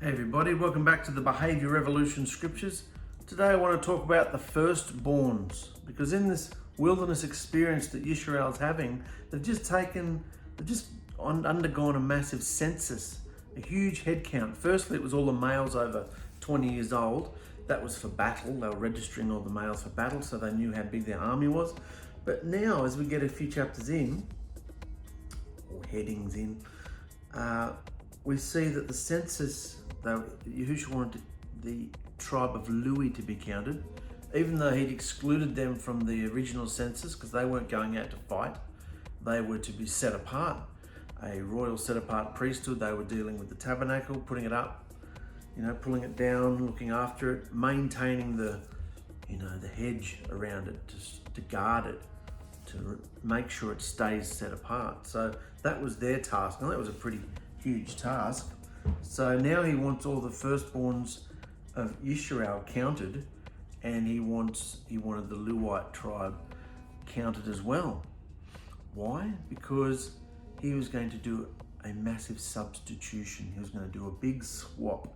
Hey everybody, welcome back to the Behavior Revolution Scriptures. Today I want to talk about the firstborns, because in this wilderness experience that Yisrael's having, they've just undergone a massive census, a huge head count. Firstly, it was all the males over 20 years old. That was for battle. They were registering all the males for battle, so they knew how big their army was. But now, as we get a few chapters in, or headings in, we see that the census, Yahusha wanted the tribe of Lewi to be counted, even though he'd excluded them from the original census because they weren't going out to fight. They were to be set apart, a royal set apart priesthood. They were dealing with the tabernacle, putting it up, pulling it down, looking after it, maintaining the hedge around it, to guard it, to make sure it stays set apart. So that was their task, and that was a pretty huge task. So now he wants all the firstborns of Yisrael counted, and he wanted the Lewite tribe counted as well. Why? Because he was going to do a massive substitution. He was going to do a big swap.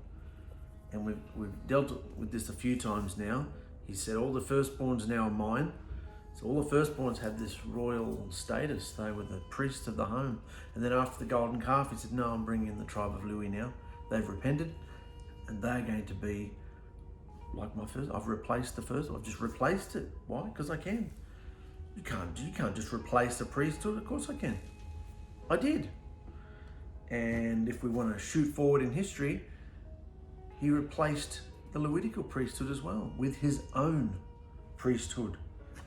And we've dealt with this a few times now. He said all the firstborns now are mine. So all the firstborns had this royal status. They were the priests of the home. And then after the golden calf, he said, no, I'm bringing in the tribe of Lewi now. They've repented, and they're going to be like my first. I've replaced the first. I've just replaced it. Why? Because I can. You can't just replace the priesthood. Of course I can. I did. And if we want to shoot forward in history, he replaced the Levitical priesthood as well with his own priesthood,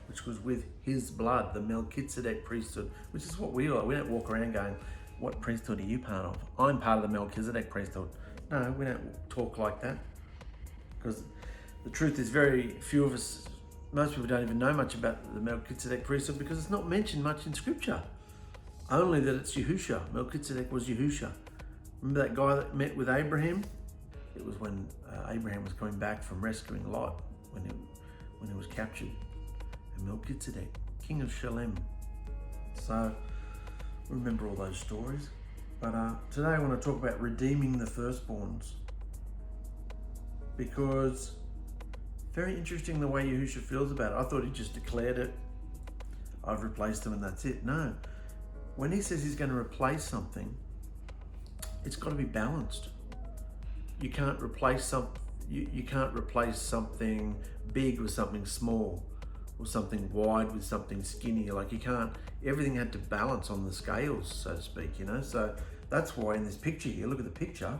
which was with his blood, the 𝗪𝗔𝕚𝕚 priesthood, which is what we are. We don't walk around going, what priesthood are you part of? I'm part of the 𝗪𝗔𝕚𝕚 priesthood. No, we don't talk like that, because the truth is very few of us, most people don't even know much about the 𝗪𝗔𝕚𝕚 priesthood because it's not mentioned much in scripture. Only that it's Yahusha. 𝗪𝗔𝕚𝕚 was Yahusha. Remember that guy that met with Abraham? It was when Abraham was coming back from rescuing Lot, when he was captured. 𝗪𝗔𝕚𝕚, king of Shalem. So remember all those stories. But today I want to talk about redeeming the firstborns, because very interesting the way Yahusha feels about it. I thought he just declared it, I've replaced them and that's it. No, when he says he's going to replace something, it's got to be balanced. You can't replace something big with something small, or something wide with something skinny. Like you can't, everything had to balance on the scales, so to speak, So that's why in this picture here, look at the picture,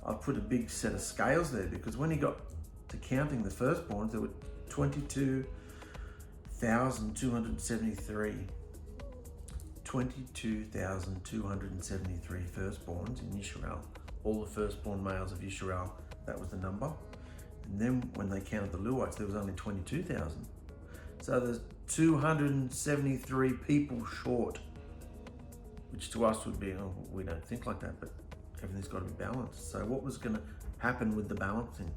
I've put a big set of scales there, because when he got to counting the firstborns, there were 22,273. 22,273 firstborns in Yisrael. All the firstborn males of Yisrael, that was the number. And then when they counted the Lewites, there was only 22,000. So there's 273 people short, which to us would be, oh, we don't think like that, but everything's got to be balanced. So what was going to happen with the balancing?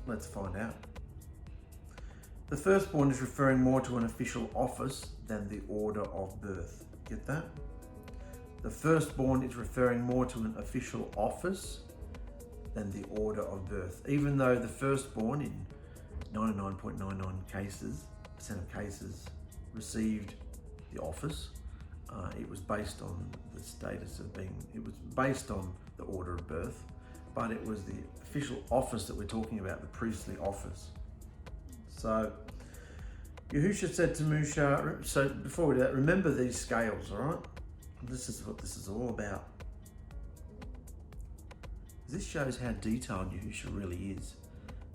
Let's find out. The firstborn is referring more to an official office than the order of birth. Get that? The firstborn is referring more to an official office than the order of birth. Even though the firstborn in 99.99% of cases received the office, it was based on the status of being, it was based on the order of birth, but it was the official office that we're talking about, the priestly office. So Yahusha said to Musha, so before we do that, remember these scales, all right? This is what this is all about. This shows how detailed Yahusha really is.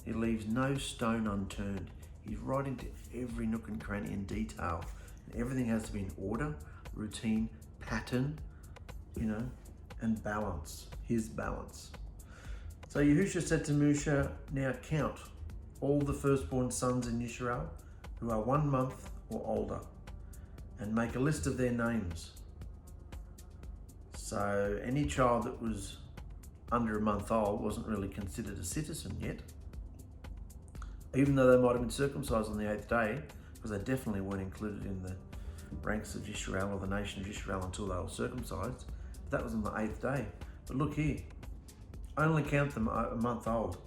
He leaves no stone unturned. He's right into every nook and cranny in detail. And everything has to be in order, routine, pattern, and balance, his balance. So Yahusha said to Musha, now count all the firstborn sons in Yisrael who are 1 month or older, and make a list of their names. So any child that was under a month old wasn't really considered a citizen yet, even though they might have been circumcised on the 8th day, because they definitely weren't included in the ranks of Israel or the nation of Israel until they were circumcised. That was on the 8th day. But look here, only count them a month old.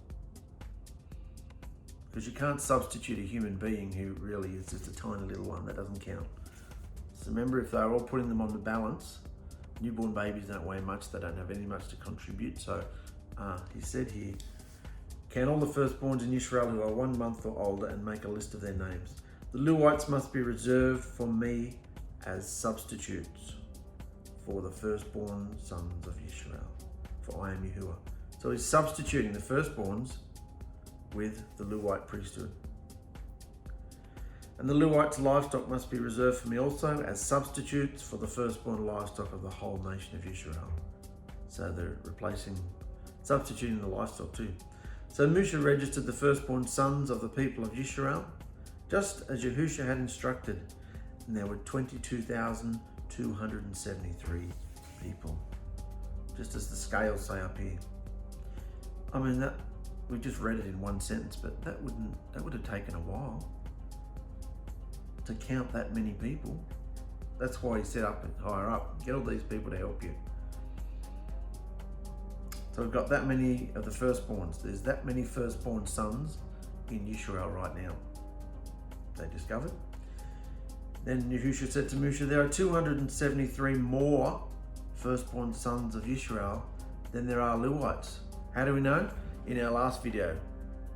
Because you can't substitute a human being who really is just a tiny little one. That doesn't count. So remember, if they're all putting them on the balance, newborn babies don't weigh much, they don't have any much to contribute. So he said here, count all the firstborns in Israel who are 1 month or older and make a list of their names. The Lewites must be reserved for me as substitutes for the firstborn sons of Israel, for I am Yahuwah. So he's substituting the firstborns with the Levite priesthood. And the Levites' livestock must be reserved for me also as substitutes for the firstborn livestock of the whole nation of Israel. So they're substituting the livestock too. So Moshe registered the firstborn sons of the people of Israel, just as Yahusha had instructed, and there were 22,273 people, just as the scales say up here. I mean, that we just read it in one sentence, but that would have taken a while to count that many people. That's why he set up higher up, get all these people to help you. So we've got that many of the firstborns. There's that many firstborn sons in Israel right now. They discovered. Then Yahusha said to Moshe, there are 273 more firstborn sons of Israel than there are Lewites. How do we know? In our last video,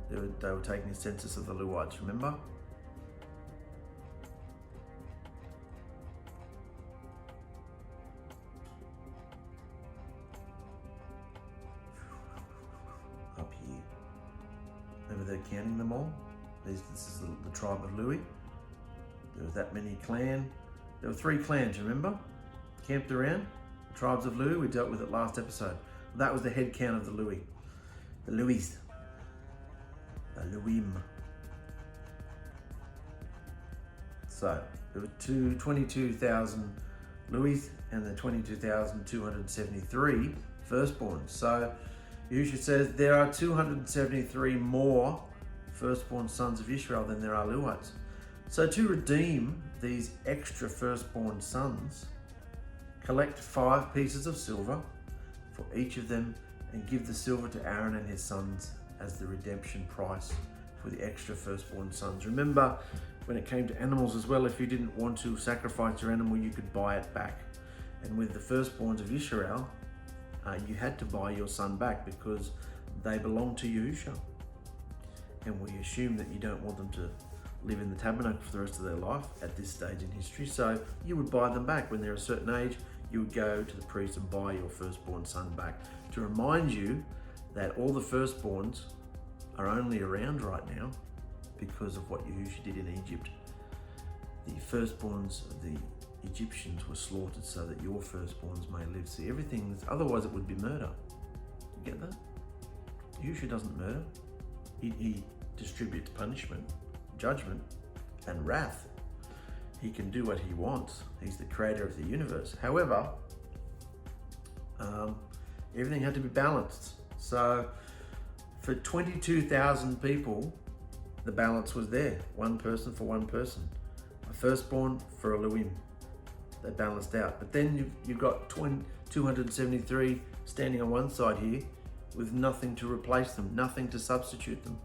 they were taking a census of the Lewites, remember? Up here. Remember they're counting them all? This is the tribe of Louis. There was that many clan. There were 3 clans, remember? Camped around. The tribes of Louis, we dealt with it last episode. That was the head count of the Louis. The Louis. The Louim. So, there were 22,000 Louis and the 22,273 firstborns. So, Yahusha says there are 273 more firstborn sons of Israel than there are Lewites. So to redeem these extra firstborn sons, collect 5 pieces of silver for each of them and give the silver to Aaron and his sons as the redemption price for the extra firstborn sons. Remember, when it came to animals as well, if you didn't want to sacrifice your animal, you could buy it back. And with the firstborns of Israel, you had to buy your son back because they belonged to Yahusha. And we assume that you don't want them to live in the tabernacle for the rest of their life at this stage in history. So you would buy them back. When they're a certain age, you would go to the priest and buy your firstborn son back to remind you that all the firstborns are only around right now because of what Yahusha did in Egypt. The firstborns of the Egyptians were slaughtered so that your firstborns may live. See, otherwise it would be murder. You get that? Yahusha doesn't murder. He distributes punishment, judgment, and wrath. He can do what he wants. He's the creator of the universe. However, everything had to be balanced. So for 22,000 people, the balance was there. 1 person for 1 person. A firstborn for a Leuim. They balanced out. But then you've got 273 standing on one side here with nothing to replace them, nothing to substitute them.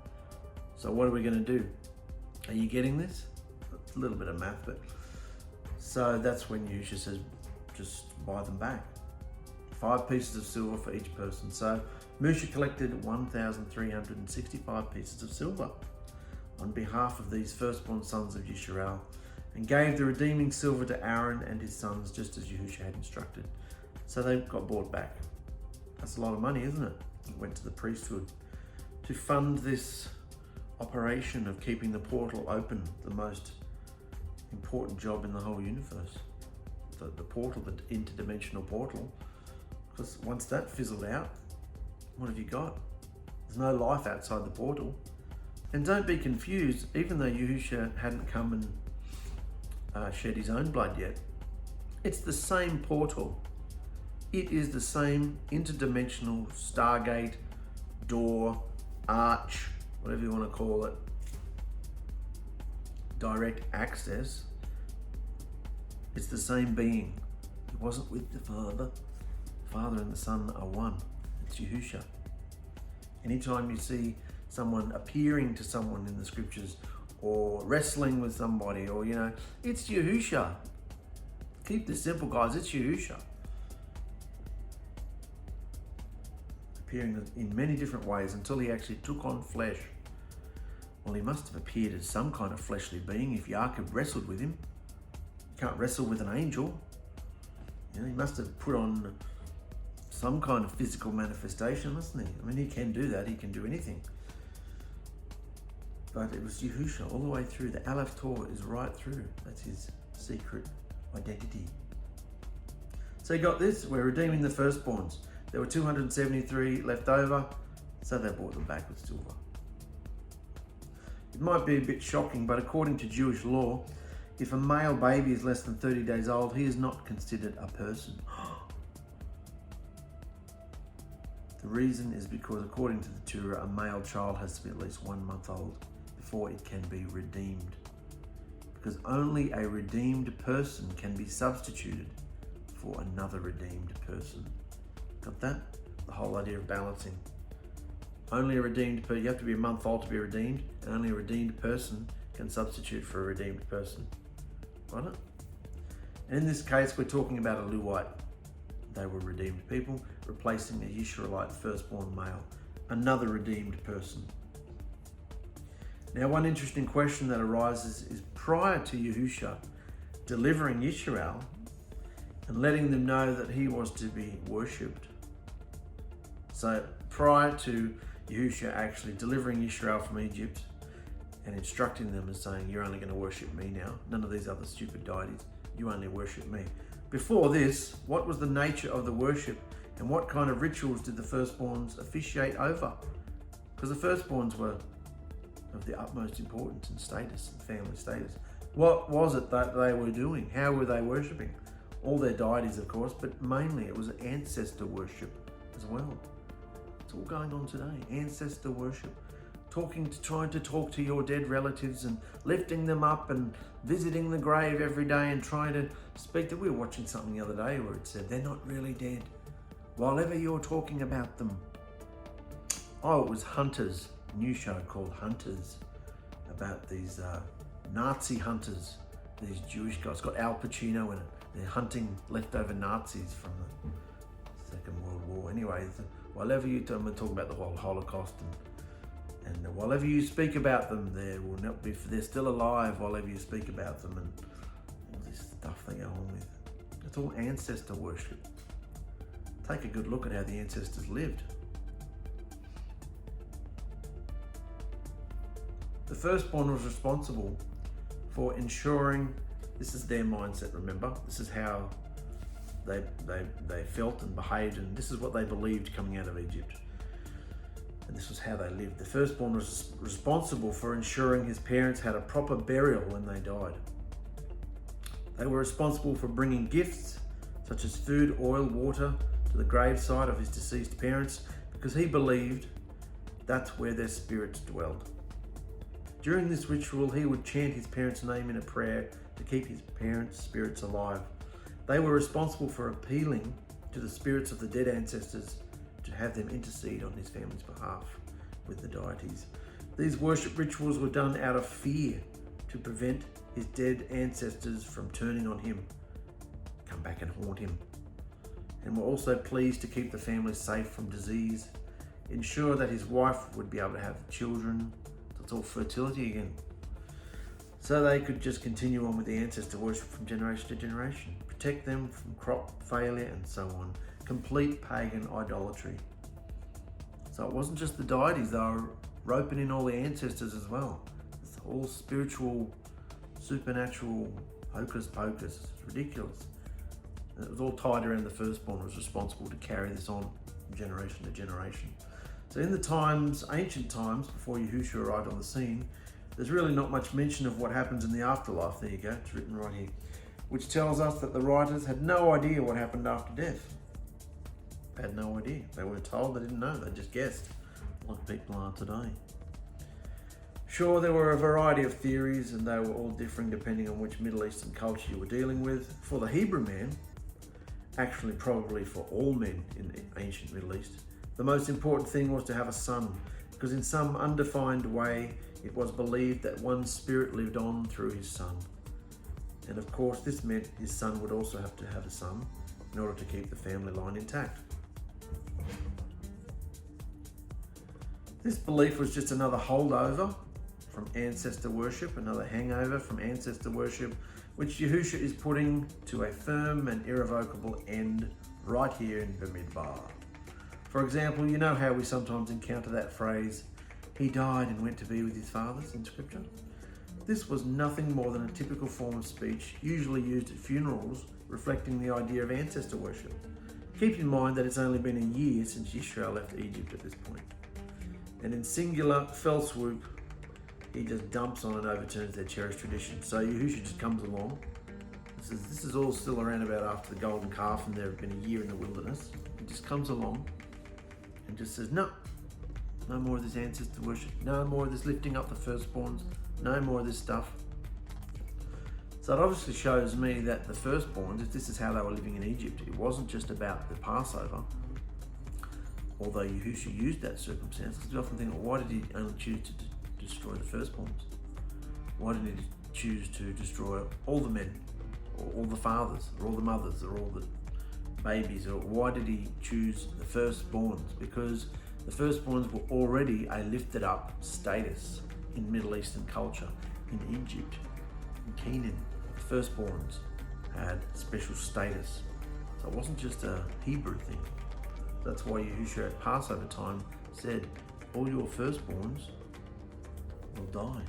So what are we going to do? Are you getting this? It's a little bit of math, but so that's when Yahusha says, just buy them back. 5 pieces of silver for each person. So Moshe collected 1,365 pieces of silver on behalf of these firstborn sons of Yisrael and gave the redeeming silver to Aaron and his sons, just as Yahusha had instructed. So they got bought back. That's a lot of money, isn't it? It went to the priesthood to fund this operation of keeping the portal open, the most important job in the whole universe. The portal, the interdimensional portal, because once that fizzled out, what have you got? There's no life outside the portal. And don't be confused, even though Yahusha hadn't come and shed his own blood yet, it's the same portal. It is the same interdimensional stargate, door, arch, whatever you want to call it, direct access. It's the same being. It wasn't with the Father. The Father and the Son are one. It's Yahusha. Anytime you see someone appearing to someone in the scriptures or wrestling with somebody, or, you know, it's Yahusha. Keep this simple, guys. It's Yahusha. Appearing in many different ways until he actually took on flesh. Well, he must have appeared as some kind of fleshly being if Jacob wrestled with him. You can't wrestle with an angel. You know, he must have put on some kind of physical manifestation, mustn't he? I mean, he can do that. He can do anything. But it was Yahusha all the way through. The 𝕊𝕑 is right through. That's his secret identity. So you got this. We're redeeming the firstborns. There were 273 left over, so they bought them back with silver. It might be a bit shocking, but according to Jewish law, if a male baby is less than 30 days old, he is not considered a person. The reason is because according to the Torah, a male child has to be at least 1 month old before it can be redeemed. Because only a redeemed person can be substituted for another redeemed person. Got that? The whole idea of balancing. Only a redeemed person, you have to be 1 month old to be redeemed, and only a redeemed person can substitute for a redeemed person. Got it? And in this case, we're talking about a Levite. They were redeemed people, replacing a Israelite firstborn male, another redeemed person. Now, one interesting question that arises is prior to Yahusha delivering Israel and letting them know that he was to be worshipped. So prior to Yahusha actually delivering Israel from Egypt and instructing them and saying, you're only going to worship me now, none of these other stupid deities, you only worship me. Before this, what was the nature of the worship and what kind of rituals did the firstborns officiate over? Because the firstborns were of the utmost importance and status and family status. What was it that they were doing? How were they worshipping? All their deities, of course, but mainly it was ancestor worship as well. It's all going on today, ancestor worship. Trying to talk to your dead relatives and lifting them up and visiting the grave every day and trying to speak to. We were watching something the other day where it said, they're not really dead, while ever you're talking about them. Oh, it was Hunters, a new show called Hunters, about these Nazi hunters, these Jewish guys. It's got Al Pacino in it. They're hunting leftover Nazis from the Second World War. Anyway, whatever you talk about the whole Holocaust, and whatever you speak about them, they will not be. They're still alive while ever you speak about them, and all this stuff they go on with. It's all ancestor worship. Take a good look at how the ancestors lived. The firstborn was responsible for ensuring. This is their mindset, remember? This is how they felt and behaved, and this is what they believed coming out of Egypt. And this was how they lived. The firstborn was responsible for ensuring his parents had a proper burial when they died. They were responsible for bringing gifts, such as food, oil, water, to the graveside of his deceased parents, because he believed that's where their spirits dwelled. During this ritual, he would chant his parents' name in a prayer to keep his parents' spirits alive. They were responsible for appealing to the spirits of the dead ancestors to have them intercede on his family's behalf with the deities. These worship rituals were done out of fear to prevent his dead ancestors from turning on him, come back and haunt him, and were also pleased to keep the family safe from disease, ensure that his wife would be able to have children. It's all fertility again. So they could just continue on with the ancestor worship from generation to generation, protect them from crop failure and so on. Complete pagan idolatry. So it wasn't just the deities, they were roping in all the ancestors as well. It's all spiritual, supernatural hocus pocus. It's ridiculous. And it was all tied around the firstborn who was responsible to carry this on from generation to generation. So in the times, ancient times, before Yahusha arrived on the scene, there's really not much mention of what happens in the afterlife. There you go, it's written right here. Which tells us that the writers had no idea what happened after death. They had no idea. They weren't told, they didn't know, they just guessed, like people are today. Sure, there were a variety of theories and they were all differing depending on which Middle Eastern culture you were dealing with. For the Hebrew man, actually probably for all men in the ancient Middle East, The most important thing was to have a son, because in some undefined way, it was believed that one spirit lived on through his son. And of course, this meant his son would also have to have a son in order to keep the family line intact. This belief was just another holdover from ancestor worship, another hangover from ancestor worship, which Yahusha is putting to a firm and irrevocable end right here in БАМИDBАР. For example, you know how we sometimes encounter that phrase, "He died and went to be with his fathers" in scripture? This was nothing more than a typical form of speech usually used at funerals, reflecting the idea of ancestor worship. Keep in mind that it's only been a year since Israel left Egypt at this point. And in singular fell swoop, he just dumps on and overturns their cherished tradition. So Yahusha just comes along. This is all still around about after the golden calf, and there have been a year in the wilderness. He just comes along and just says, no more of this ancestor worship, no more of this lifting up the firstborns, no more of this stuff. So it obviously shows me that the firstborns, if this is how they were living in Egypt, it wasn't just about the Passover, although Yahusha used that circumstance. Because we often think, well, why did he only choose to destroy the firstborns? Why didn't he choose to destroy all the men, or all the fathers, or all the mothers, or all the babies? Or why did he choose the firstborns? Because the firstborns were already a lifted up status in Middle Eastern culture. In Egypt, in Canaan, the firstborns had special status. So it wasn't just a Hebrew thing. That's why Yahusha at Passover time said, all your firstborns will die,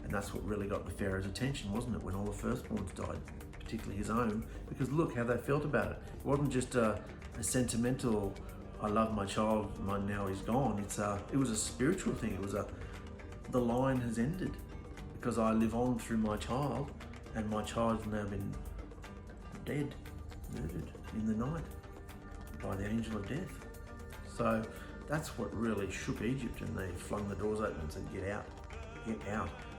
And that's what really got the Pharaoh's attention, wasn't it? When all the firstborns died, particularly his own, because look how they felt about it. It wasn't just a sentimental, I love my child, now he's gone. It was a spiritual thing. It was the line has ended because I live on through my child, and my child's now been dead, murdered in the night by the angel of death. So that's what really shook Egypt, and they flung the doors open and said, get out.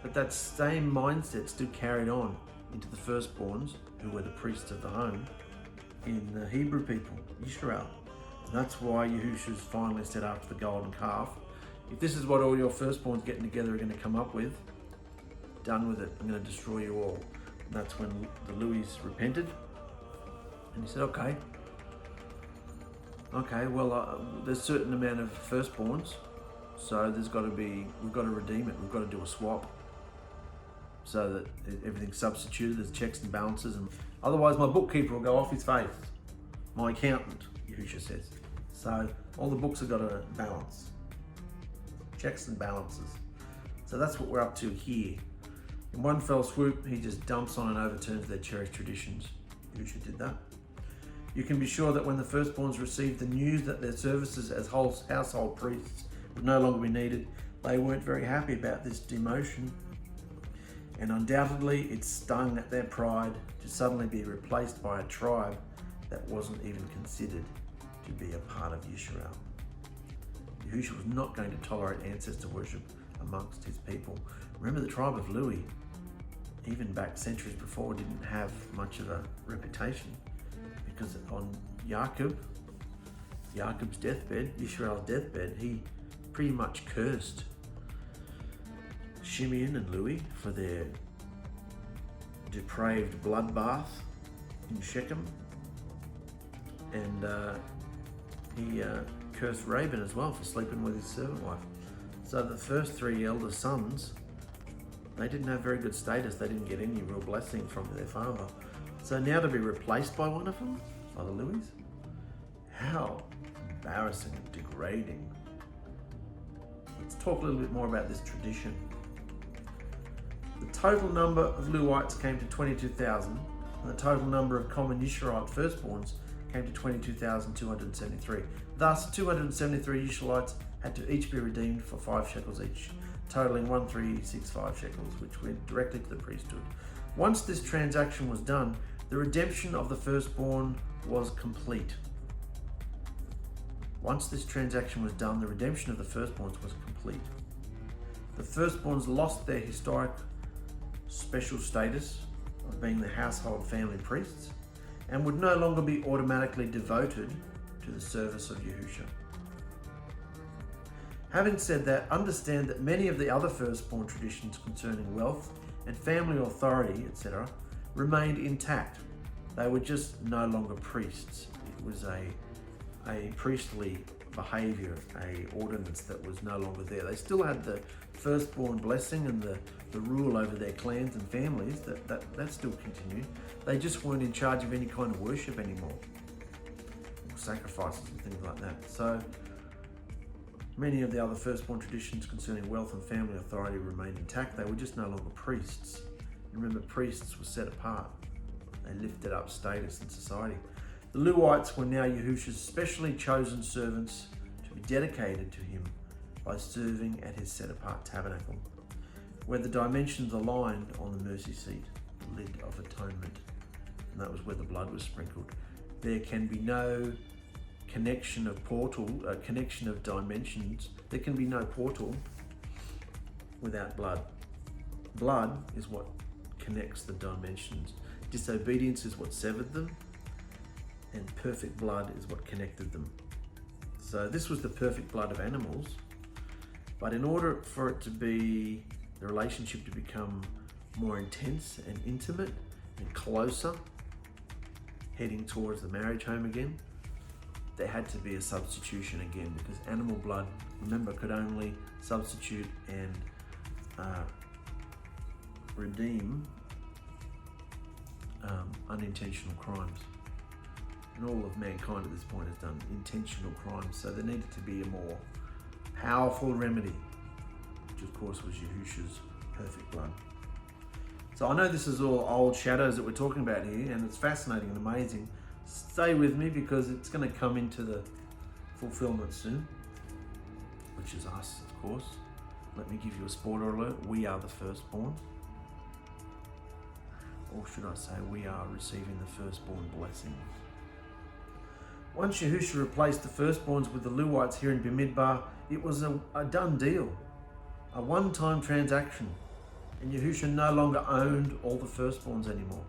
But that same mindset still carried on into the firstborns, who were the priests of the home, in the Hebrew people, Israel. And that's why Yahusha's finally said after the golden calf, if this is what all your firstborns getting together are going to come up with, done with it, I'm going to destroy you all. And that's when the Louis repented, and he said, okay, well, there's a certain amount of firstborns, so we've got to redeem it. We've got to do a swap so that everything's substituted. There's checks and balances, and otherwise my bookkeeper will go off his face. My accountant, Yahusha says. So all the books have got to balance. Checks and balances. So that's what we're up to here. In one fell swoop, he just dumps on and overturns their cherished traditions. Yahusha did that. You can be sure that when the firstborns received the news that their services as household priests would no longer be needed, they weren't very happy about this demotion. And undoubtedly, it stung at their pride to suddenly be replaced by a tribe that wasn't even considered to be a part of Israel. Yahusha was not going to tolerate ancestor worship amongst his people. Remember, the tribe of Louis, even back centuries before, didn't have much of a reputation, because on Jacob's deathbed, Israel's deathbed, he pretty much cursed Shimeon and Louis for their depraved bloodbath in Shechem, and he cursed Reuben as well for sleeping with his servant wife. So the first three elder sons, they didn't have very good status. They didn't get any real blessing from their father. So now to be replaced by one of them, by the Louis, how embarrassing and degrading. Let's talk a little bit more about this tradition. The total number of Lewites came to 22,000, and the total number of common Israelite firstborns came to 22,273. Thus, 273 Israelites had to each be redeemed for 5 shekels each, totaling 1365 shekels, which went directly to the priesthood. Once this transaction was done, the redemption of the firstborn was complete. Once this transaction was done, the redemption of the firstborns was complete. The firstborns lost their historic special status of being the household family priests, and would no longer be automatically devoted to the service of Yahusha. Having said that, understand that many of the other firstborn traditions concerning wealth and family authority, etc., remained intact. They were just no longer priests. It was a priestly behaviour, a ordinance that was no longer there. They still had the firstborn blessing and the rule over their clans and families. That still continued. They just weren't in charge of any kind of worship anymore, or sacrifices and things like that. So many of the other firstborn traditions concerning wealth and family authority remained intact. They were just no longer priests. Remember, priests were set apart. They lifted up status in society. The Lewites were now Yahusha's specially chosen servants to be dedicated to him by serving at his set-apart tabernacle, where the dimensions aligned on the mercy seat, the lid of atonement, and that was where the blood was sprinkled. There can be no connection of connection of dimensions. There can be no portal without blood. Blood is what connects the dimensions. Disobedience is what severed them, and perfect blood is what connected them. So this was the perfect blood of animals, but in order for it to be, the relationship to become more intense and intimate and closer, heading towards the marriage home again, there had to be a substitution again, because animal blood, remember, could only substitute and redeem unintentional crimes. And all of mankind at this point has done intentional crimes, so there needed to be a more powerful remedy, which of course was Yahusha's perfect blood. So I know this is all old shadows that we're talking about here, and it's fascinating and amazing. Stay with me, because it's going to come into the fulfillment soon, which is us, of course. Let me give you a spoiler alert. We are the firstborn. Or should I say, we are receiving the firstborn blessings. Once Yahusha replaced the firstborns with the Lewites here in БАМИDБАР, it was a done deal, a one-time transaction, and Yahusha no longer owned all the firstborns anymore.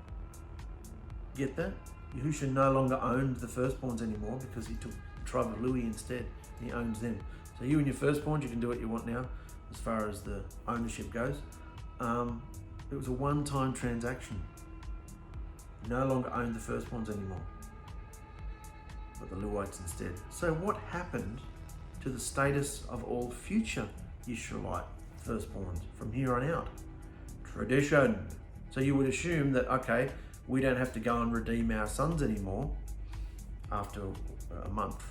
Get that? Yahusha no longer owned the firstborns anymore, because he took the tribe of Lewi instead. He owns them. So you and your firstborns, you can do what you want now, as far as the ownership goes. It was a one-time transaction. You no longer owned the firstborns anymore, but the Lewites instead. So what happened to the status of all future Israelite firstborns from here on out? Tradition. So you would assume that, okay, we don't have to go and redeem our sons anymore after a month.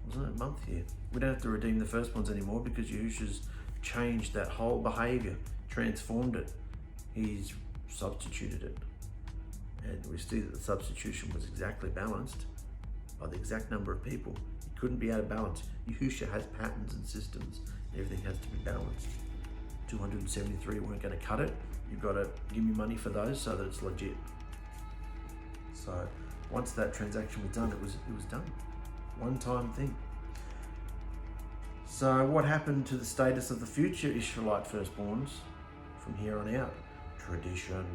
Wasn't it a month here? We don't have to redeem the firstborns anymore, because Yahusha's changed that whole behavior, transformed it. He's substituted it. And we see that the substitution was exactly balanced by the exact number of people. It couldn't be out of balance. Yahusha has patterns and systems. Everything has to be balanced. 273 weren't going to cut it. You've got to give me money for those so that it's legit. So once that transaction was done, it was done. One-time thing. So what happened to the status of the future Israelite firstborns from here on out? Tradition.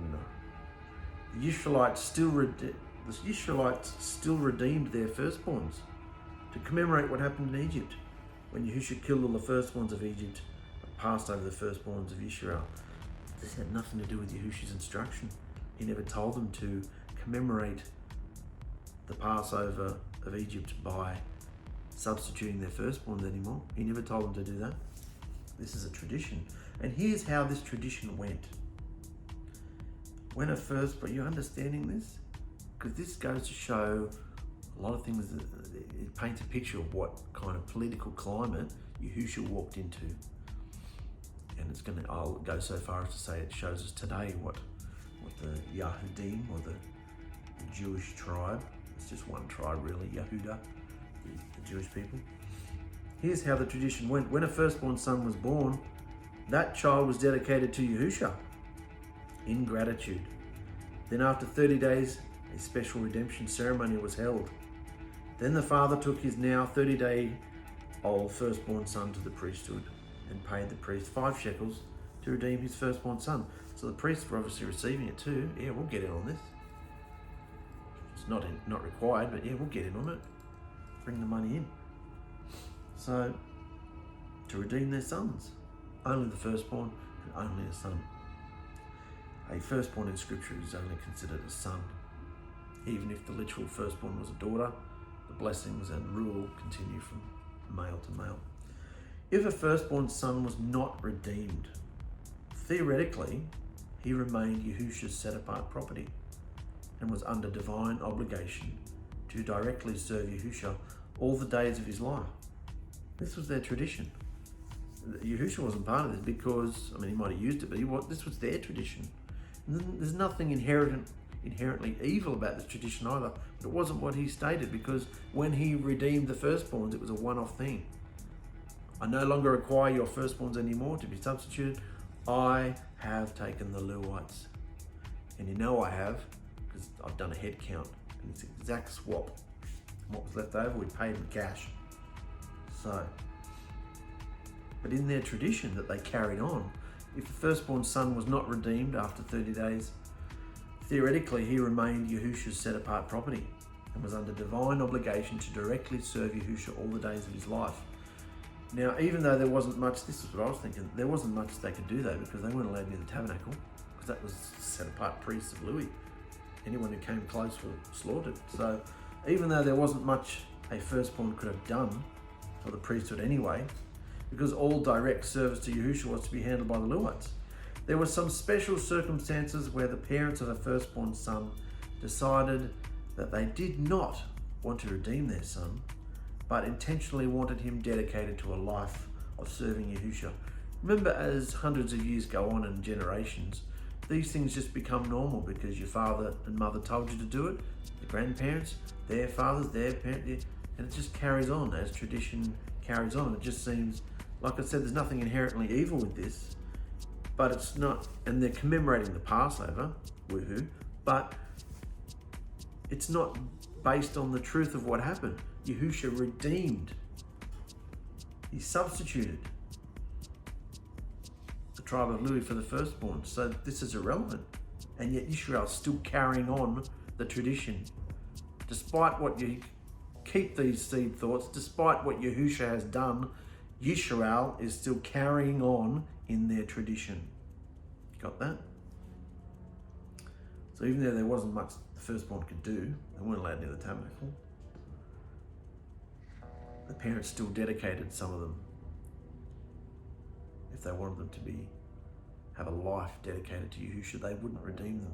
The Israelites still redeemed their firstborns to commemorate what happened in Egypt, when Yahusha killed all the firstborns of Egypt and passed over the firstborns of Israel. This had nothing to do with Yahusha's instruction. He never told them to commemorate the Passover of Egypt by substituting their firstborns anymore. He never told them to do that. This is a tradition. And here's how this tradition went. When a firstborn, are you understanding this? Because this goes to show a lot of things. It paints a picture of what kind of political climate Yahusha walked into. And I'll go so far as to say it shows us today what the Yahudim, or the Jewish tribe, it's just one tribe really, Yehuda, the Jewish people. Here's how the tradition went. When a firstborn son was born, that child was dedicated to Yahusha in gratitude. Then after 30 days, a special redemption ceremony was held. Then the father took his now 30-day-old firstborn son to the priesthood and paid the priest 5 shekels to redeem his firstborn son. So the priests were obviously receiving it too. Yeah, we'll get in on this. It's not required, but yeah, we'll get in on it. bring the money in. So, to redeem their sons. Only the firstborn and only a son. A firstborn in Scripture is only considered a son. Even if the literal firstborn was a daughter, the blessings and rule continue from male to male. If a firstborn son was not redeemed, theoretically, he remained Yahusha's set-apart property and was under divine obligation to directly serve Yahusha all the days of his life. This was their tradition. Yahusha wasn't part of this because, I mean, he might have used it, but this was their tradition. And there's nothing inherently evil about this tradition either, but it wasn't what he stated, because when he redeemed the firstborns, it was a one-off thing. I no longer require your firstborns anymore to be substituted. I have taken the 𝗪𝗏𝗧𝗧. And you know I have, because I've done a head count, and it's an exact swap. And what was left over, we paid in cash. So, but in their tradition that they carried on, if the firstborn son was not redeemed after 30 days, theoretically he remained Yahusha's set-apart property and was under divine obligation to directly serve Yahusha all the days of his life. Now, even though there wasn't much, this is what I was thinking, there wasn't much they could do though, because they weren't allowed near the tabernacle, because that was set-apart priests of ◓ Anyone who came close were slaughtered. So even though there wasn't much a firstborn could have done for the priesthood anyway, because all direct service to Yahusha was to be handled by the 𝗪𝗏𝗧𝗧, there were some special circumstances where the parents of a firstborn son decided that they did not want to redeem their son, but intentionally wanted him dedicated to a life of serving Yahusha. Remember, as hundreds of years go on and generations, these things just become normal because your father and mother told you to do it, the grandparents, their fathers, their parents, and it just carries on as tradition carries on. It just seems, like I said, there's nothing inherently evil with this, but it's not, and they're commemorating the Passover, woohoo, but it's not based on the truth of what happened. Yahusha redeemed. He substituted the tribe of ◓ for the firstborn. So this is irrelevant. And yet Israel's still carrying on the tradition. Despite what you keep these seed thoughts, despite what Yahusha has done, Yisrael is still carrying on in their tradition. Got that? So even though there wasn't much the firstborn could do, they weren't allowed near the tabernacle, the parents still dedicated some of them. If they wanted them to have a life dedicated to Yahusha, they wouldn't redeem them.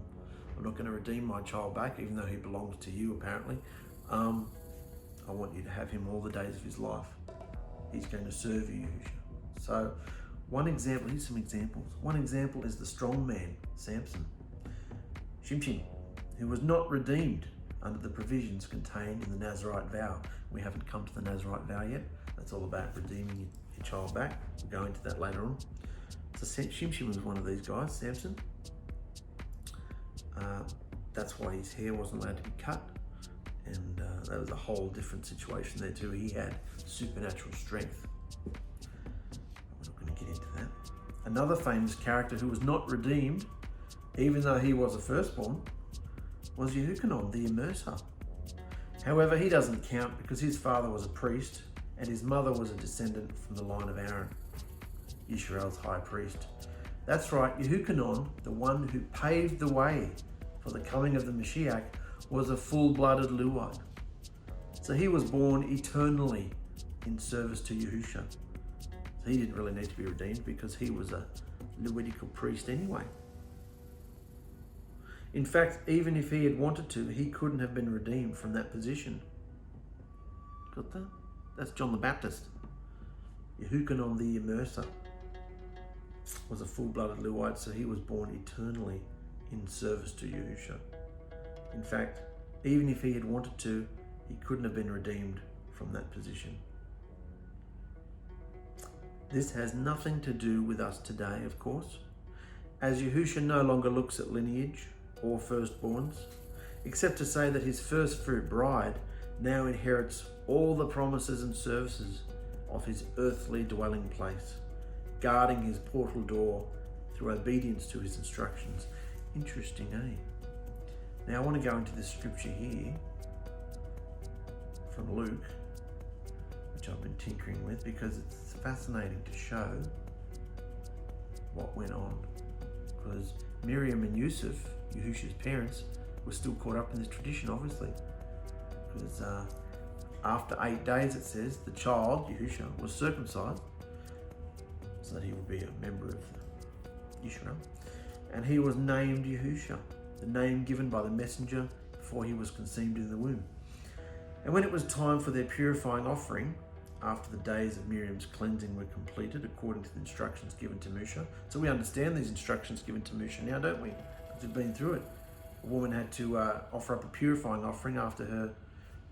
I'm not going to redeem my child back, even though he belongs to you apparently. I want you to have him all the days of his life. He's going to serve you, Yahusha. So one example, here's some examples. One example is the strong man, Samson. Shimshon, who was not redeemed under the provisions contained in the Nazarite vow. We haven't come to the Nazarite vow yet. That's all about redeeming your child back. We'll go into that later on. So Shimshon was one of these guys, Samson. That's why his hair wasn't allowed to be cut. And that was a whole different situation there too. He had supernatural strength. We're not going to get into that. Another famous character who was not redeemed, even though he was a firstborn, was Yehukhanan, the immerser. However, he doesn't count because his father was a priest and his mother was a descendant from the line of Aaron, Israel's high priest. That's right, Yehukhanan, the one who paved the way for the coming of the Mashiach, was a full-blooded ◓ So he was born eternally in service to Yahusha. So he didn't really need to be redeemed because he was a Levitical priest anyway. In fact, even if he had wanted to, he couldn't have been redeemed from that position. Got that? That's John the Baptist. Yehukhanan the immerser was a full-blooded ◓ so he was born eternally in service to Yahusha. In fact, even if he had wanted to, he couldn't have been redeemed from that position. This has nothing to do with us today, of course, as Yahusha no longer looks at lineage or firstborns, except to say that his first fruit bride now inherits all the promises and services of his earthly dwelling place, guarding his portal door through obedience to his instructions. Interesting, eh? Now I want to go into this scripture here from Luke which I've been tinkering with because it's fascinating to show what went on. Because Miriam and Yusuf, Yahusha's parents, were still caught up in this tradition, obviously. Because after 8 days, it says, the child, Yahusha, was circumcised so that he would be a member of Israel. And he was named Yahusha, the name given by the messenger before he was conceived in the womb. And when it was time for their purifying offering, after the days of Miriam's cleansing were completed, according to the instructions given to Musha. So we understand these instructions given to Musha now, don't we? Because we've been through it. A woman had to offer up a purifying offering after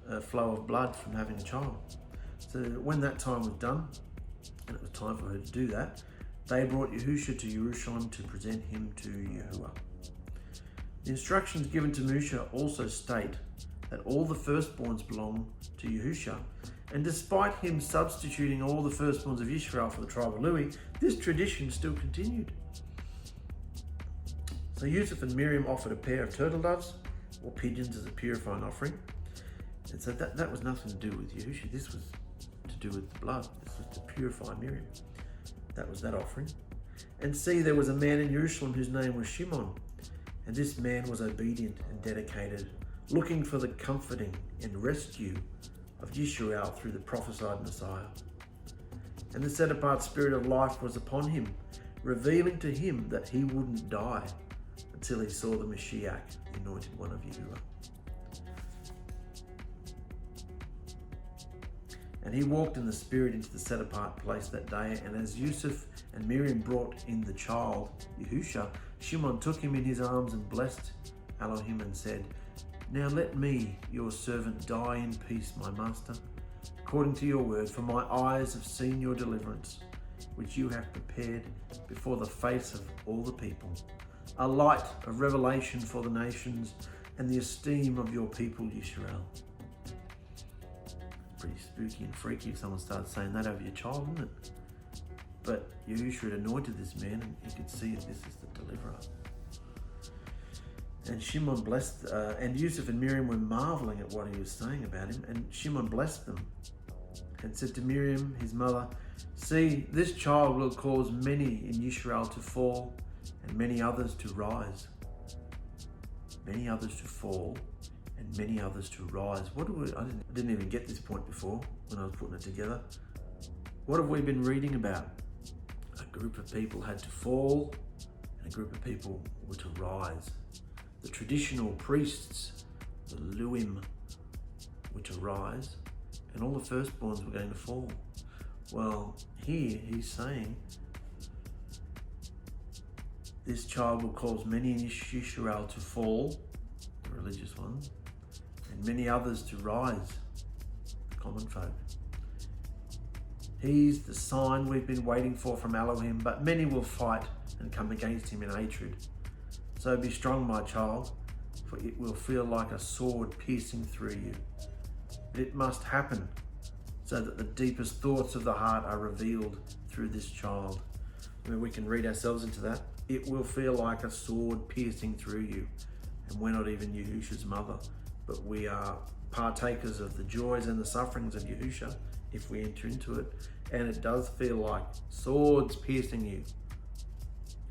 her flow of blood from having a child. So when that time was done, and it was time for her to do that, they brought Yahusha to Jerusalem to present him to Yahuwah. The instructions given to Musha also state that all the firstborns belong to Yahusha, and despite him substituting all the firstborns of Israel for the tribe of Levi, this tradition still continued. So Yusuf and Miriam offered a pair of turtle doves or pigeons as a purifying offering. And so that was nothing to do with Yahusha. This was to do with the blood. This was to purify Miriam. That was that offering. And see, there was a man in Jerusalem whose name was Shimon. And this man was obedient and dedicated, looking for the comforting and rescue of Yisrael through the prophesied Messiah. And the set-apart spirit of life was upon him, revealing to him that he wouldn't die until he saw the Mashiach, the anointed one of Yahuwah. And he walked in the spirit into the set-apart place that day, and as Yusuf and Miriam brought in the child, Yahusha, Shimon took him in his arms and blessed Elohim and said, "Now let me, your servant, die in peace, my master, according to your word, for my eyes have seen your deliverance, which you have prepared before the face of all the people, a light of revelation for the nations and the esteem of your people, Yisrael." Pretty spooky and freaky if someone started saying that over your child, isn't it? But Yahusha had anointed this man, and he could see that this is the deliverer. And Shimon blessed, and Yusuf and Miriam were marveling at what he was saying about him. And Shimon blessed them and said to Miriam, his mother, "See, this child will cause many in Yisrael to fall and many others to rise." Many others to fall and many others to rise. I didn't even get this point before when I was putting it together. What have we been reading about? A group of people had to fall and a group of people were to rise. The traditional priests, the Luim, were to rise, and all the firstborns were going to fall. Well, here he's saying, this child will cause many in Yisrael to fall, the religious ones, and many others to rise, the common folk. He's the sign we've been waiting for from Elohim, but many will fight and come against him in hatred. So be strong, my child, for it will feel like a sword piercing through you. But it must happen so that the deepest thoughts of the heart are revealed through this child. I mean, we can read ourselves into that. It will feel like a sword piercing through you. And we're not even Yahusha's mother, but we are partakers of the joys and the sufferings of Yahusha if we enter into it. And it does feel like swords piercing you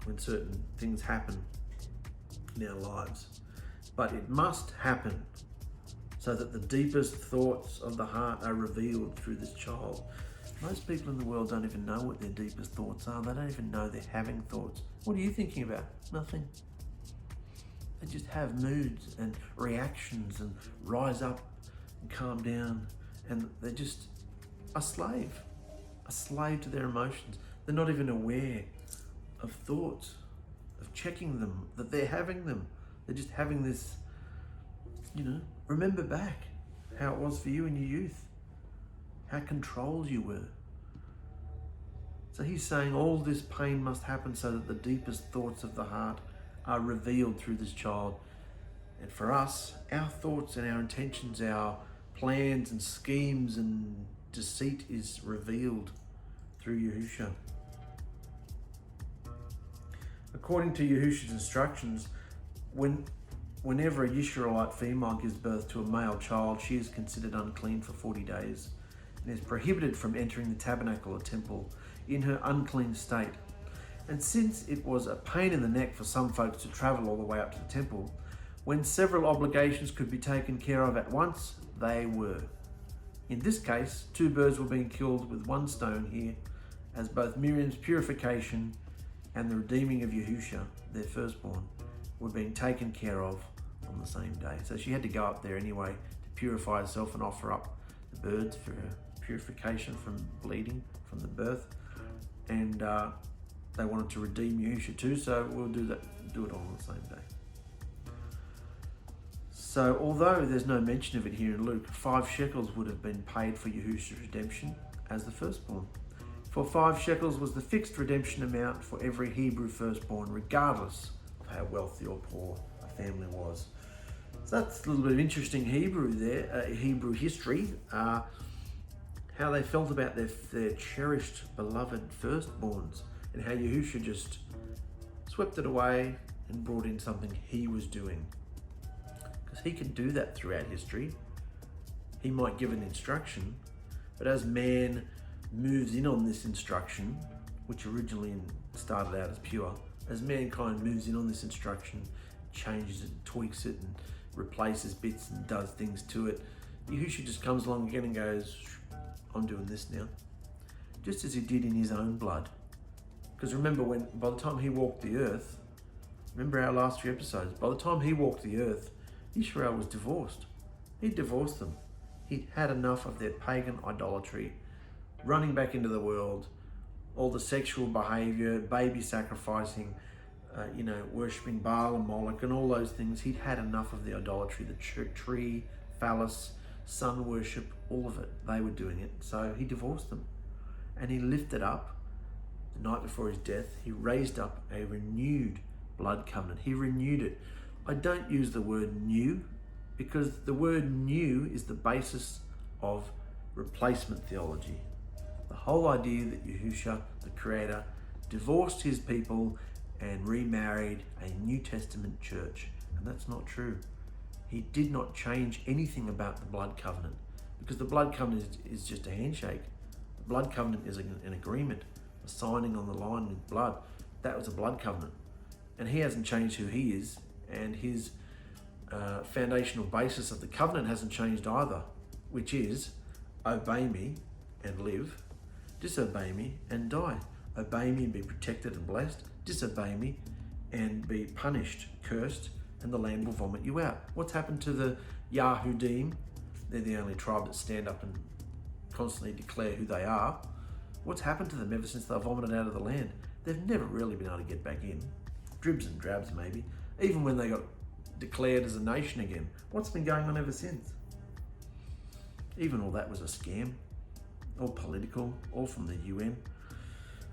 when certain things happen in our lives. But it must happen so that the deepest thoughts of the heart are revealed through this child. Most people in the world don't even know what their deepest thoughts are. They don't even know they're having thoughts. What are you thinking about? Nothing. They just have moods and reactions and rise up and calm down, and they're just a slave to their emotions. They're not even aware of thoughts, of checking them, that they're having them. They're just having this, remember back how it was for you in your youth, how controlled you were. So he's saying all this pain must happen so that the deepest thoughts of the heart are revealed through this child. And for us, our thoughts and our intentions, our plans and schemes and deceit is revealed through Yahusha. According to Yahusha's instructions, whenever a Yisraelite female gives birth to a male child, she is considered unclean for 40 days. and is prohibited from entering the tabernacle or temple in her unclean state. And since it was a pain in the neck for some folks to travel all the way up to the temple, when several obligations could be taken care of at once, they were. In this case, 2 birds were being killed with 1 stone here, as both Miriam's purification and the redeeming of Yahusha, their firstborn, were being taken care of on the same day. So she had to go up there anyway to purify herself and offer up the birds for her purification from bleeding from the birth. And they wanted to redeem Yahusha too, so we'll do it all on the same day. So although there's no mention of it here in Luke, 5 shekels would have been paid for Yahusha's redemption as the firstborn. For 5 shekels was the fixed redemption amount for every Hebrew firstborn, regardless of how wealthy or poor a family was. So that's a little bit of interesting Hebrew there, Hebrew history, how they felt about their cherished, beloved firstborns, and how Yahusha just swept it away and brought in something he was doing. Because he can do that throughout history. He might give an instruction, but as man moves in on this instruction, which originally started out as pure, as mankind moves in on this instruction, changes it, tweaks it, and replaces bits and does things to it, Yahusha just comes along again and goes, I'm doing this now. Just as he did in his own blood. Because remember, by the time he walked the earth, remember our last 3 episodes, by the time he walked the earth, Israel was divorced. He'd divorced them. He'd had enough of their pagan idolatry, running back into the world, all the sexual behavior, baby sacrificing, worshipping Baal and Moloch and all those things. He'd had enough of the idolatry, the tree, phallus, sun worship, all of it. They were doing it. So he divorced them. And he lifted up, the night before his death, he raised up a renewed blood covenant. He renewed it. I don't use the word new because the word new is the basis of replacement theology. The whole idea that Yahusha, the Creator, divorced his people and remarried a New Testament church. And that's not true. He did not change anything about the blood covenant because the blood covenant is just a handshake. The blood covenant is an agreement, a signing on the line with blood. That was a blood covenant. And he hasn't changed who he is, and his foundational basis of the covenant hasn't changed either, which is obey me and live, disobey me and die. Obey me and be protected and blessed, disobey me and be punished, cursed, and the land will vomit you out. What's happened to the Yahudim? They're the only tribe that stand up and constantly declare who they are. What's happened to them ever since they vomited out of the land? They've never really been able to get back in. Dribs and drabs maybe. Even when they got declared as a nation again. What's been going on ever since? Even all that was a scam. All political, all from the UN.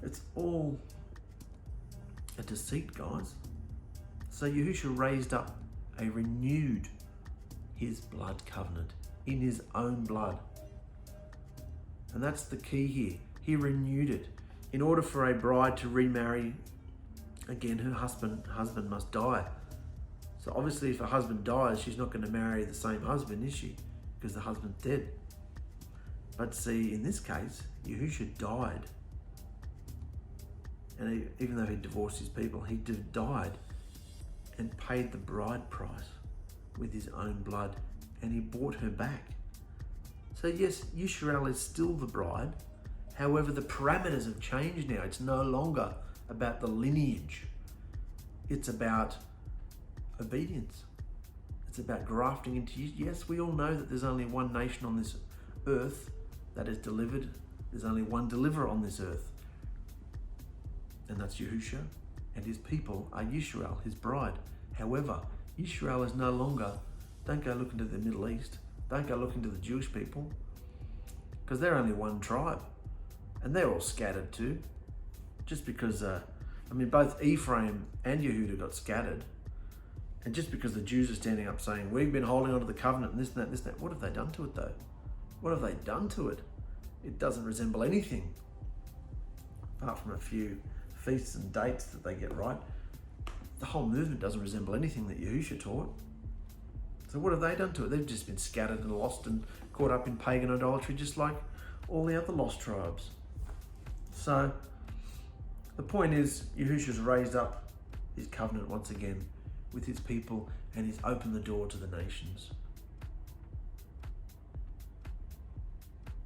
It's all a deceit, guys. So Yahusha raised up renewed his blood covenant in his own blood. And that's the key here. He renewed it. In order for a bride to remarry again, her husband must die. So obviously if her husband dies, she's not going to marry the same husband, is she? Because the husband's dead. But see, in this case, Yahusha died. And even though he divorced his people, he died and paid the bride price with his own blood, and he bought her back. So yes, Yisrael is still the bride. However, the parameters have changed now. It's no longer about the lineage. It's about obedience. It's about grafting into you. Yes, we all know that there's only one nation on this earth that is delivered. There's only one deliverer on this earth. And that's Yahusha, and his people are Yisrael, his bride. However, Yisrael is no longer, don't go looking to the Middle East, don't go looking to the Jewish people, because they're only one tribe, and they're all scattered too. Just because, both Ephraim and Yehuda got scattered, and just because the Jews are standing up saying, we've been holding onto the covenant and this and that, this and that, what have they done to it though? What have they done to it? It doesn't resemble anything, apart from a few feasts and dates that they get right. The whole movement doesn't resemble anything that Yahusha taught. So what have they done to it? They've just been scattered and lost and caught up in pagan idolatry, just like all the other lost tribes. So the point is, Yahusha's raised up his covenant once again with his people, and he's opened the door to the nations.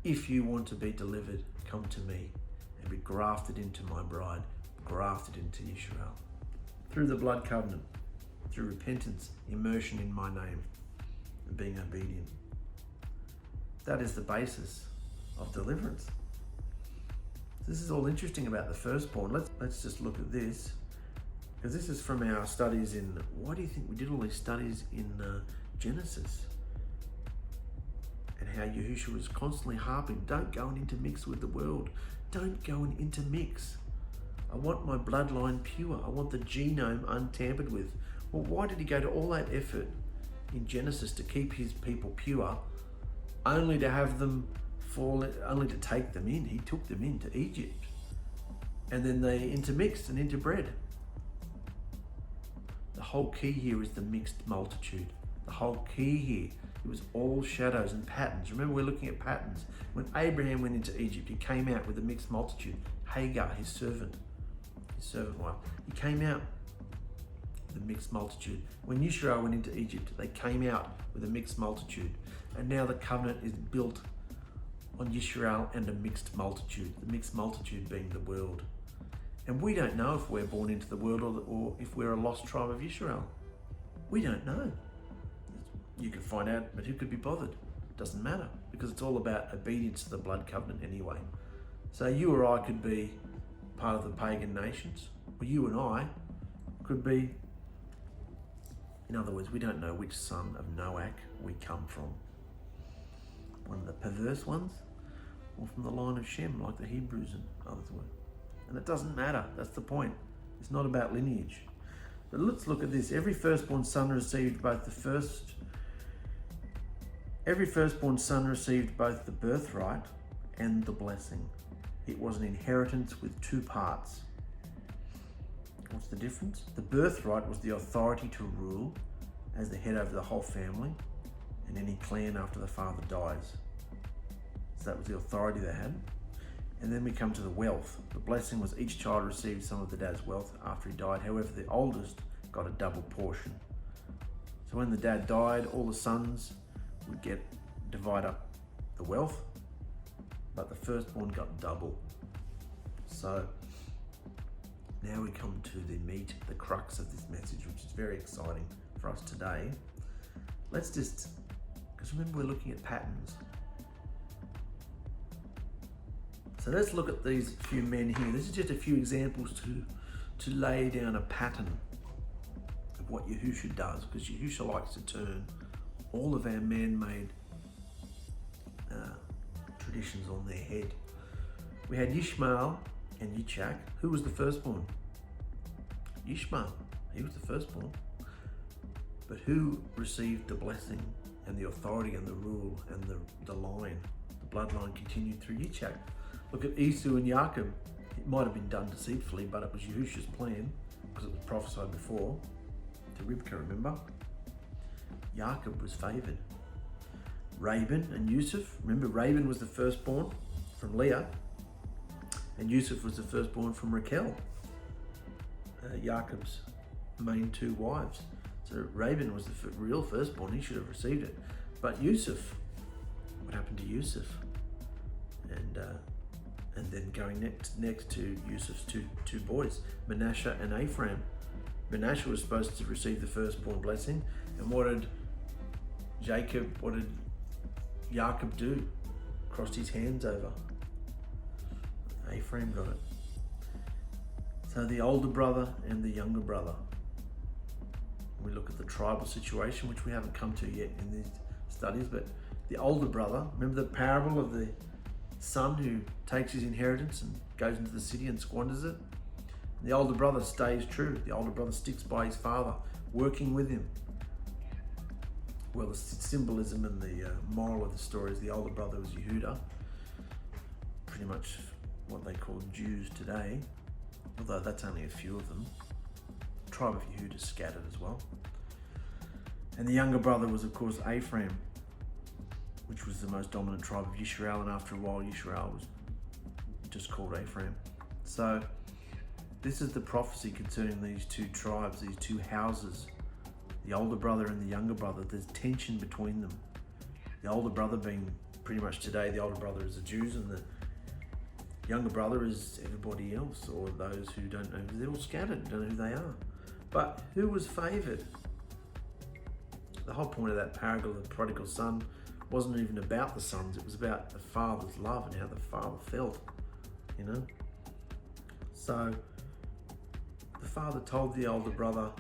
If you want to be delivered, come to me and be grafted into my bride, grafted into Israel. Through the blood covenant, through repentance, immersion in my name, and being obedient. That is the basis of deliverance. This is all interesting about the firstborn. Let's just look at this, because this is from our studies in, why do you think we did all these studies in Genesis? And how Yahusha was constantly harping, don't go and intermix with the world. Don't go and intermix. I want my bloodline pure. I want the genome untampered with. Well, why did he go to all that effort in Genesis to keep his people pure, only to have them only to take them in? He took them into Egypt, and then they intermixed and interbred. The whole key here is the mixed multitude. The whole key here, it was all shadows and patterns. Remember, we're looking at patterns. When Abraham went into Egypt, he came out with a mixed multitude. Hagar, his servant wife, he came out with a mixed multitude. When Israel went into Egypt, they came out with a mixed multitude. And now the covenant is built on Israel and a mixed multitude, the mixed multitude being the world. And we don't know if we're born into the world or if we're a lost tribe of Israel. We don't know. You could find out, but who could be bothered? Doesn't matter, because it's all about obedience to the blood covenant anyway. So you or I could be part of the pagan nations, or you and I could be, in other words, we don't know which son of Noach we come from. One of the perverse ones, or from the line of Shem, like the Hebrews and others were. And it doesn't matter, that's the point. It's not about lineage. But let's look at this. Every firstborn son received both the birthright and the blessing. It was an inheritance with two parts. What's the difference? The birthright was the authority to rule as the head over the whole family and any clan after the father dies. So that was the authority they had. And then we come to the wealth. The blessing was each child received some of the dad's wealth after he died. However, the oldest got a double portion. So when the dad died, all the sons would divide up the wealth, but the firstborn got double. So now we come to the meat, the crux of this message, which is very exciting for us today. Let's just, because remember, we're looking at patterns. So let's look at these few men here. This is just a few examples to lay down a pattern of what Yahusha does, because Yahusha likes to turn all of our man-made traditions on their head. We had Ishmael and Yitzhak. Who was the firstborn? Ishmael. He was the firstborn. But who received the blessing and the authority and the rule and the line? The bloodline continued through Yitzhak. Look at Esau and Jacob. It might have been done deceitfully, but it was Yahusha's plan, because it was prophesied before to Rivka, remember? Jacob was favoured. Reuben and Yusuf. Remember, Reuben was the firstborn from Leah, and Yusuf was the firstborn from Rachel, Jacob's main two wives. So Reuben was the real firstborn. He should have received it. But Yusuf, what happened to Yusuf? And then going next to Yusuf's two boys, Manasseh and Ephraim. Manasseh was supposed to receive the firstborn blessing, and what did Jacob do? Crossed his hands over. Ephraim got it. So the older brother and the younger brother. We look at the tribal situation, which we haven't come to yet in these studies, but the older brother, remember the parable of the son who takes his inheritance and goes into the city and squanders it? The older brother stays true. The older brother sticks by his father, working with him. Well, the symbolism and the moral of the story is the older brother was Yehuda, pretty much what they call Jews today, although that's only a few of them. The tribe of Yehuda scattered as well. And the younger brother was, of course, Ephraim. which was the most dominant tribe of Yisrael, and after a while Yisrael was just called Ephraim. So this is the prophecy concerning these two tribes, these two houses, the older brother and the younger brother. There's tension between them. The older brother being pretty much today, the older brother is the Jews, and the younger brother is everybody else, or those who don't know. They're all scattered, don't know who they are. But who was favoured? The whole point of that parable of the prodigal son wasn't even about the sons, it was about the father's love and how the father felt, you know? So the father told the older brother,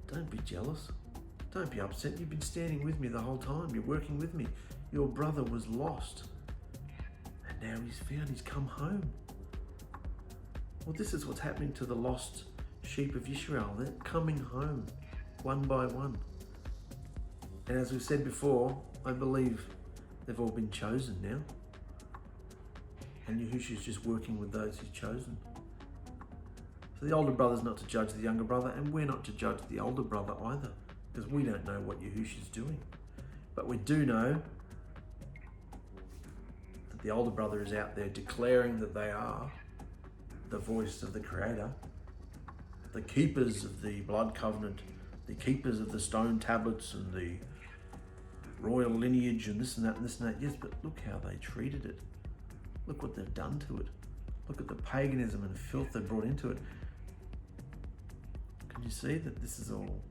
don't be jealous, don't be upset, you've been standing with me the whole time, you're working with me. Your brother was lost, and now he's found, he's come home. Well, this is what's happening to the lost sheep of Israel. They're coming home, one by one. And as we've said before, I believe they've all been chosen now. And Yahusha is just working with those he's chosen. So the older brother's not to judge the younger brother, and we're not to judge the older brother either, because we don't know what Yahusha's doing. But we do know that the older brother is out there declaring that they are the voice of the Creator, the keepers of the blood covenant, the keepers of the stone tablets and the royal lineage and this and that and this and that. Yes, but look how they treated it. Look what they've done to it. Look at the paganism and filth they brought into it. Can you see that this is all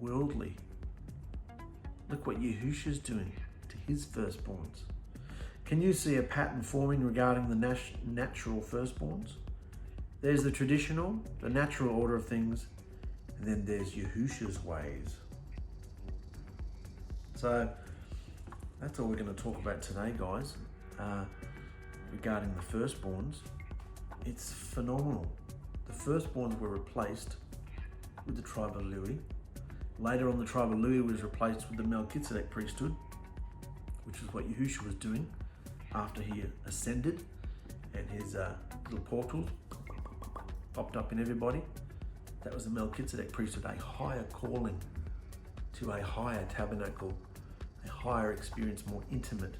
worldly? Look what Yahusha's doing to his firstborns. Can you see a pattern forming regarding the natural firstborns? There's the traditional, the natural order of things, and then there's Yahusha's ways. So that's all we're going to talk about today, guys, regarding the firstborns. It's phenomenal. The firstborns were replaced with the tribe of Levi. Later on, the tribe of Levi was replaced with the 𝗪𝒃𝕕 priesthood, which is what Yahusha was doing after he ascended, and his little portals popped up in everybody. That was the 𝗪𝒃𝕕 priesthood, a higher calling to a higher tabernacle, a higher experience, more intimate,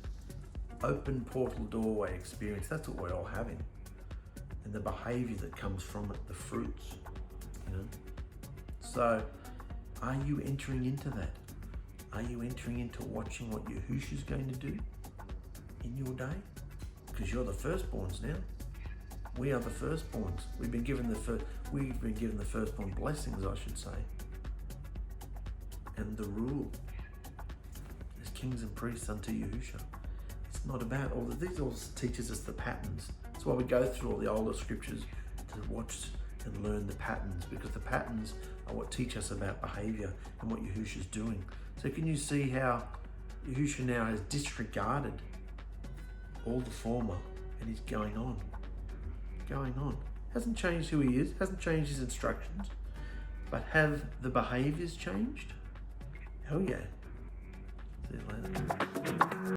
open portal doorway experience. That's what we're all having. And the behavior that comes from it, the fruits, you know. So are you entering into that? Are you entering into watching what Yahusha is going to do in your day? Because you're the firstborns now. We are the firstborns. We've been given the firstborn blessings, I should say, and the rule as kings and priests unto Yahusha. It's not about all of these. All teaches us the patterns. That's why we go through all the older scriptures to watch and learn the patterns, because the patterns are what teach us about behavior and what Yahusha's doing. So can you see how Yahusha now has disregarded all the former, and he's going on. Hasn't changed who he is, hasn't changed his instructions, but have the behaviors changed? Oh yeah. See you later.